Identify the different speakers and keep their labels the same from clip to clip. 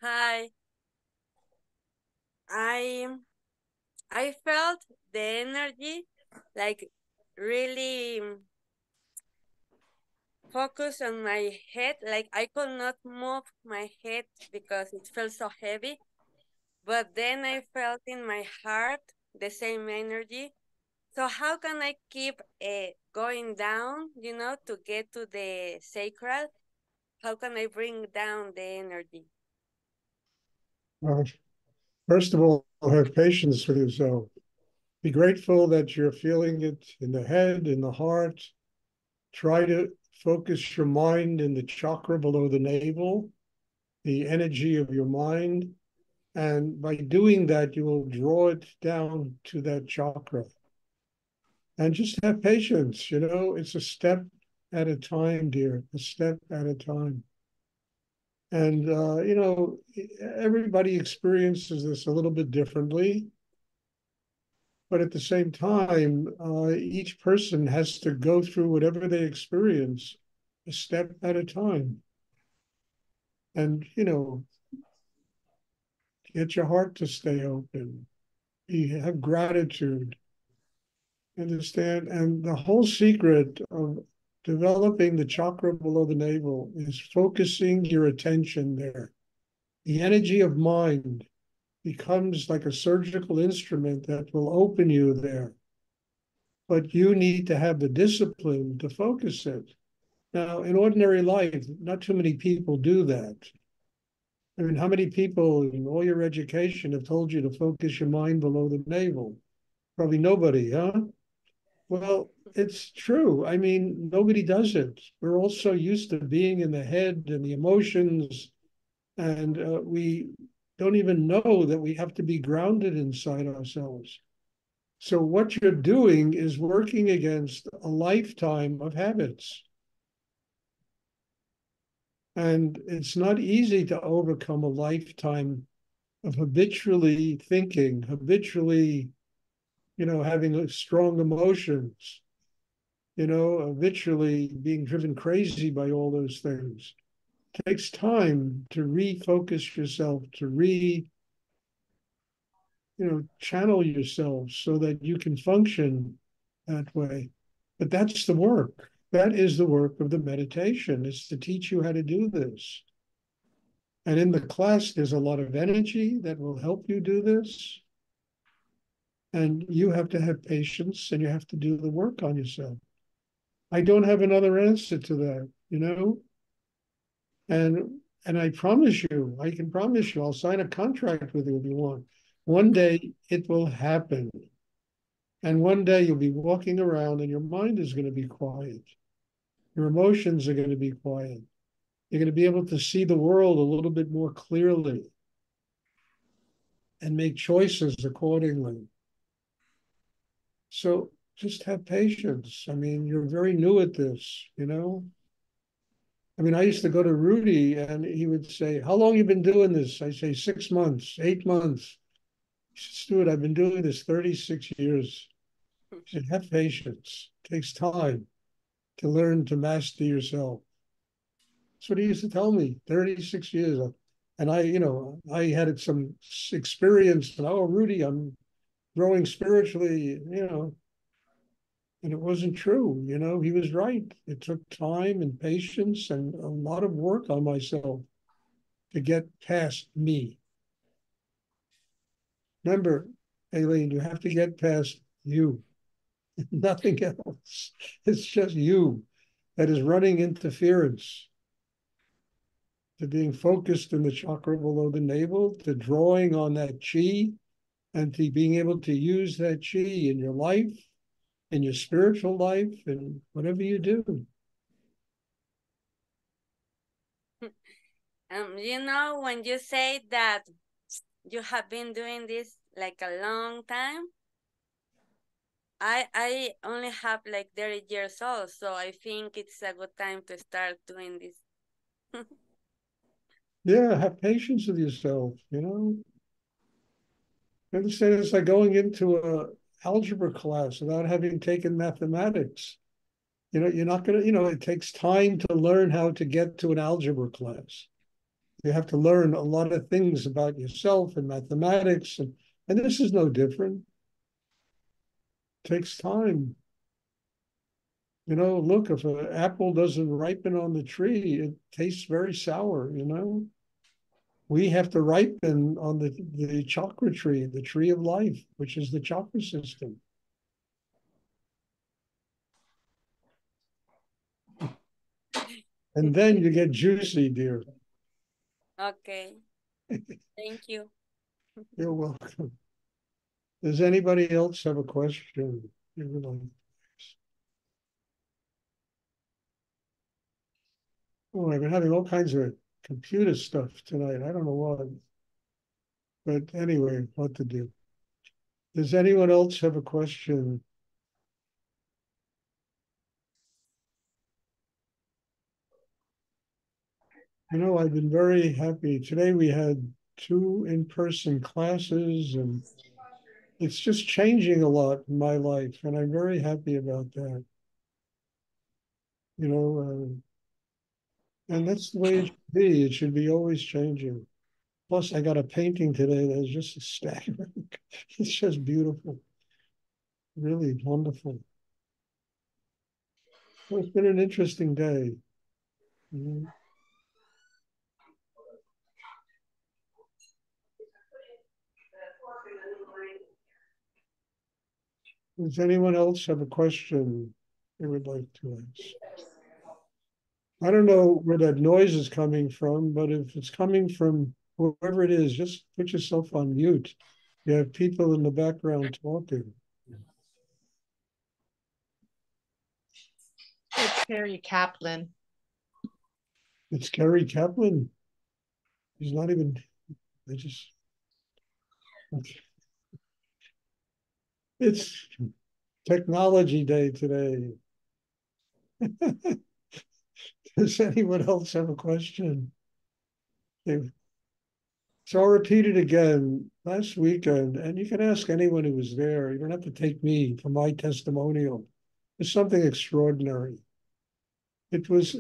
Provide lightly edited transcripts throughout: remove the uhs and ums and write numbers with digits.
Speaker 1: Hi. I I felt the energy like really focus on my head. Like I could not move my head because it felt so heavy. But then I felt in my heart the same energy. So how can I keep going down, to get to the sacral? How can I bring down the energy?
Speaker 2: Uh, First of all, have patience with yourself. Be grateful that you're feeling it in the head, in the heart. Try to focus your mind in the chakra below the navel, the energy of your mind. And by doing that, you will draw it down to that chakra. And just have patience. It's a step at a time, dear, a step at a time. And, everybody experiences this a little bit differently. But at the same time, each person has to go through whatever they experience a step at a time. And, get your heart to stay open. You have gratitude, understand? And the whole secret of developing the chakra below the navel is focusing your attention there. The energy of mind becomes like a surgical instrument that will open you there. But you need to have the discipline to focus it. Now, in ordinary life, not too many people do that. I mean, how many people in all your education have told you to focus your mind below the navel? Probably nobody, huh? Well, it's true. I mean, nobody does it. We're all so used to being in the head and the emotions, and we don't even know that we have to be grounded inside ourselves. So, what you're doing is working against a lifetime of habits. And it's not easy to overcome a lifetime of habitually thinking, habitually, having strong emotions, habitually being driven crazy by all those things. It takes time to refocus yourself, to channel yourself so that you can function that way. But that's the work. That is the work of the meditation, is to teach you how to do this. And in the class, there's a lot of energy that will help you do this. And you have to have patience and you have to do the work on yourself. I don't have another answer to that. And I promise you, I can promise you, I'll sign a contract with you if you want. One day it will happen. And one day you'll be walking around and your mind is going to be quiet. Your emotions are going to be quiet. You're going to be able to see the world a little bit more clearly and make choices accordingly. So just have patience. I mean, you're very new at this. I mean, I used to go to Rudy and he would say, "How long you been doing this?" I say, 6 months, 8 months. He said, "Stuart, I've been doing this 36 years." He said, "Have patience. It takes time to learn to master yourself." That's what he used to tell me, 36 years. And I had some experience. And, oh, Rudy, I'm growing spiritually. And it wasn't true. He was right. It took time and patience and a lot of work on myself to get past me. Remember, Aileen, you have to get past you, nothing else. It's just you that is running interference to being focused in the chakra below the navel, to drawing on that chi, and to being able to use that chi in your life, in your spiritual life, and whatever you do.
Speaker 1: When you say that you have been doing this like a long time, I only have like 30 years old, so I think it's a good time to start doing this.
Speaker 2: Yeah, have patience with yourself. Understand it's like going into a algebra class without having taken mathematics. You're not gonna, it takes time to learn how to get to an algebra class. You have to learn a lot of things about yourself and mathematics, and this is no different. It takes time. Look, if an apple doesn't ripen on the tree, it tastes very sour. We have to ripen on the chakra tree, the tree of life, which is the chakra system. And then you get juicy, dear.
Speaker 1: Okay. Thank you.
Speaker 2: You're welcome. Does anybody else have a question you would like? Oh, I've been having all kinds of computer stuff tonight. I don't know why. But anyway, what to do? Does anyone else have a question? I've been very happy. Today we had 2 in-person classes, and it's just changing a lot in my life, and I'm very happy about that. And that's the way it should be. It should be always changing. Plus, I got a painting today that's just staggering. It's just beautiful, really wonderful. Well, it's been an interesting day. Mhm. Does anyone else have a question they would like to ask? I don't know where that noise is coming from, but if it's coming from whoever it is, just put yourself on mute. You have people in the background talking.
Speaker 3: It's Perry Kaplan.
Speaker 2: It's Gary Kaplan. He's not even, they just, it's technology day today. Does anyone else have a question? So I'll repeat it again. Last weekend, and you can ask anyone who was there, you don't have to take me for my testimonial. It's something extraordinary. It was,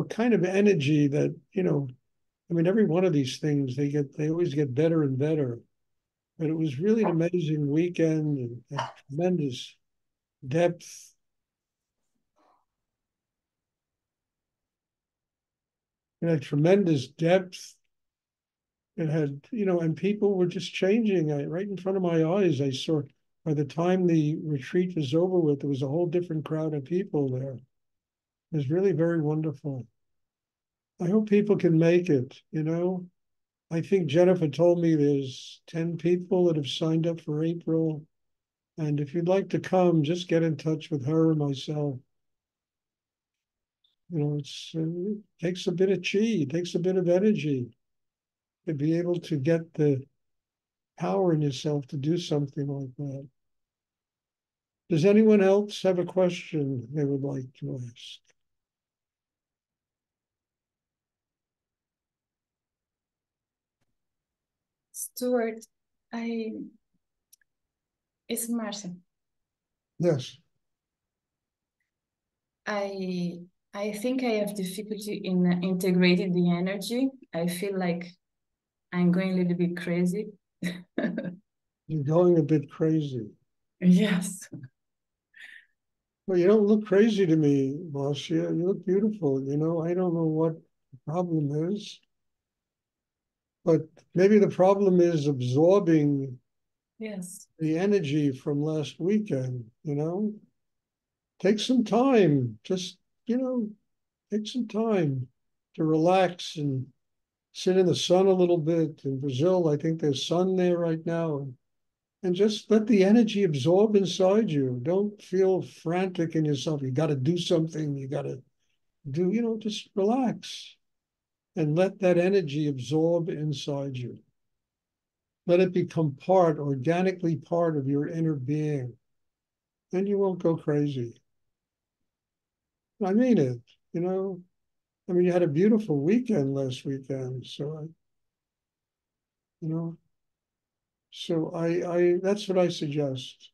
Speaker 2: kind of energy that, every one of these things, they always get better and better. But it was really an amazing weekend and tremendous depth. It had tremendous depth. It had, and people were just changing. Right in front of my eyes, I saw, by the time the retreat was over with, there was a whole different crowd of people there. It was really very wonderful. I hope people can make it. I think Jennifer told me there's 10 people that have signed up for April. And if you'd like to come, just get in touch with her or myself. It takes a bit of chi, it takes a bit of energy to be able to get the power in yourself to do something like that. Does anyone else have a question they would like to ask?
Speaker 4: Stuart, I it's Marcia.
Speaker 2: Yes.
Speaker 4: I think I have difficulty in integrating the energy. I feel like I'm going a little bit crazy.
Speaker 2: You're going a bit crazy.
Speaker 4: Yes.
Speaker 2: Well, you don't look crazy to me, Marcia. You look beautiful. I don't know what the problem is, but maybe the problem is absorbing
Speaker 4: Yes.
Speaker 2: the energy from last weekend. Take some time, just, take some time to relax and sit in the sun a little bit. In Brazil, I think there's sun there right now. And just let the energy absorb inside you. Don't feel frantic in yourself. You got to do something. You got to just relax and let that energy absorb inside you. Let it become organically part of your inner being. Then you won't go crazy. I mean it, you know. You had a beautiful weekend last weekend. You know, I that's what I suggest.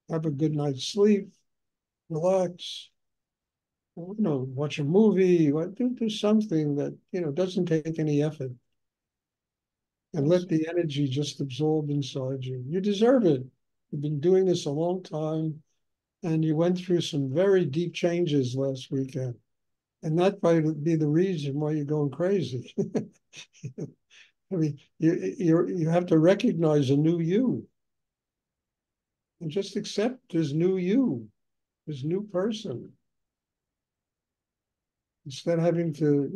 Speaker 2: Have a good night's sleep, relax, watch a movie, do something that, doesn't take any effort, and let the energy just absorb inside you. You deserve it. You've been doing this a long time, and you went through some very deep changes last weekend. And that might be the reason why you're going crazy. I mean, you have to recognize a new you and just accept this new you, this new person, instead of having to,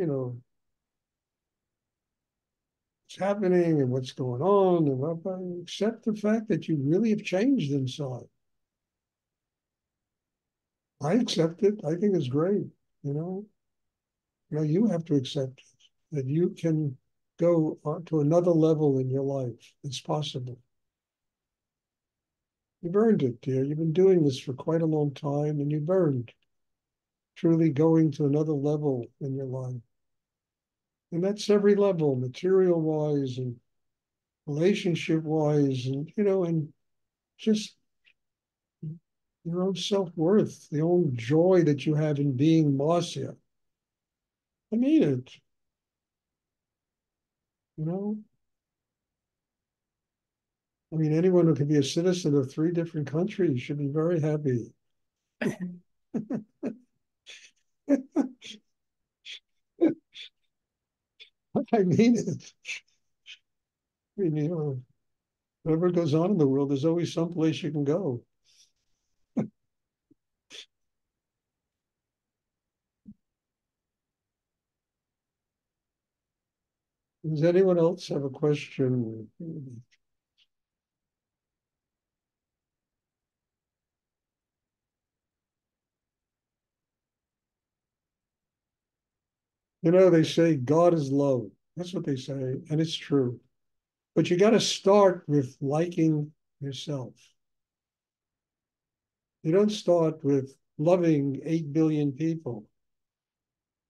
Speaker 2: what's happening and what's going on, and accept the fact that you really have changed inside. I accept it. I think it's great. You know, you have to accept it, that you can go to another level in your life. It's possible. You've earned it, dear. You've been doing this for quite a long time, and you've earned truly going to another level in your life. And that's every level, material wise and relationship wise, and just your own self-worth, the own joy that you have in being Marcia. I mean it, you know. I mean, anyone who can be a citizen of 3 different countries should be very happy. I mean it. I mean, whatever goes on in the world, there's always some place you can go. Does anyone else have a question? They say God is love. That's what they say, and it's true. But you got to start with liking yourself. You don't start with loving 8 billion people.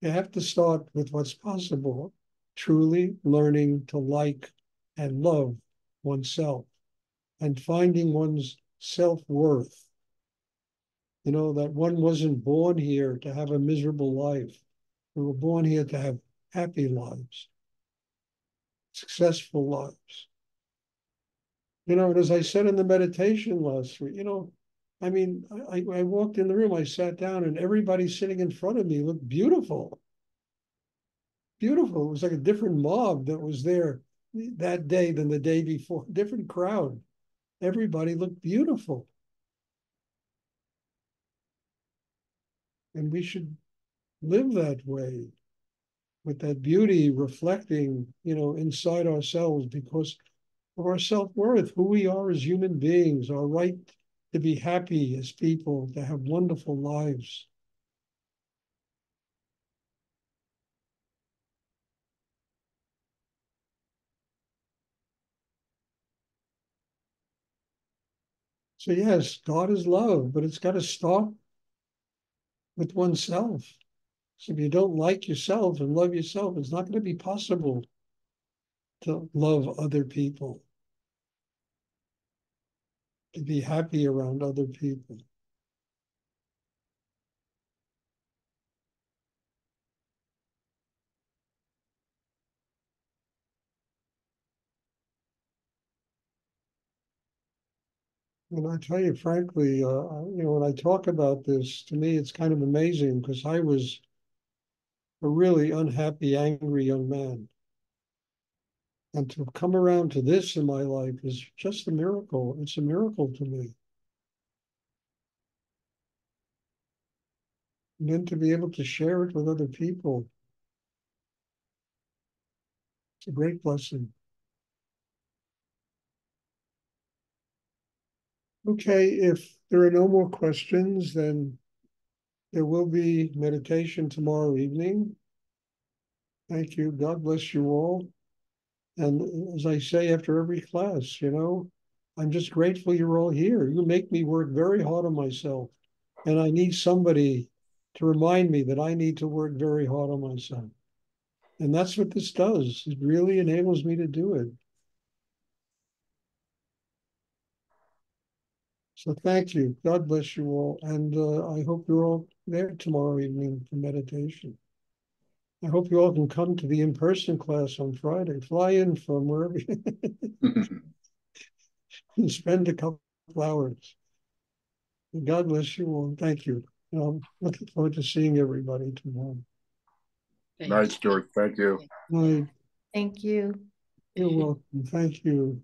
Speaker 2: You have to start with what's possible, truly learning to like and love oneself and finding one's self-worth. That one wasn't born here to have a miserable life. We were born here to have happy lives, successful lives. And as I said in the meditation last week, I mean, I walked in the room, I sat down, and everybody sitting in front of me looked beautiful. Beautiful. It was like a different mob that was there that day than the day before, different crowd. Everybody looked beautiful. And we should live that way, with that beauty reflecting, inside ourselves because of our self-worth, who we are as human beings, our right to be happy as people, to have wonderful lives. So yes, God is love, but it's got to start with oneself. So if you don't like yourself and love yourself, it's not going to be possible to love other people, to be happy around other people. And I tell you frankly, when I talk about this, to me, it's kind of amazing because I was a really unhappy, angry young man. And to come around to this in my life is just a miracle. It's a miracle to me. And then to be able to share it with other people, it's a great blessing. Okay, if there are no more questions, then there will be meditation tomorrow evening. Thank you. God bless you all. And as I say after every class, I'm just grateful you're all here. You make me work very hard on myself. And I need somebody to remind me that I need to work very hard on myself. And that's what this does. It really enables me to do it. So thank you. God bless you all. And I hope you're all there tomorrow evening for meditation. I hope you all can come to the in-person class on Friday. Fly in from wherever and spend a couple hours. God bless you all. Thank you. Looking forward to seeing everybody tomorrow.
Speaker 5: Night, Stuart. Thank you.
Speaker 2: Night.
Speaker 3: Thank you.
Speaker 2: You're welcome. Thank you.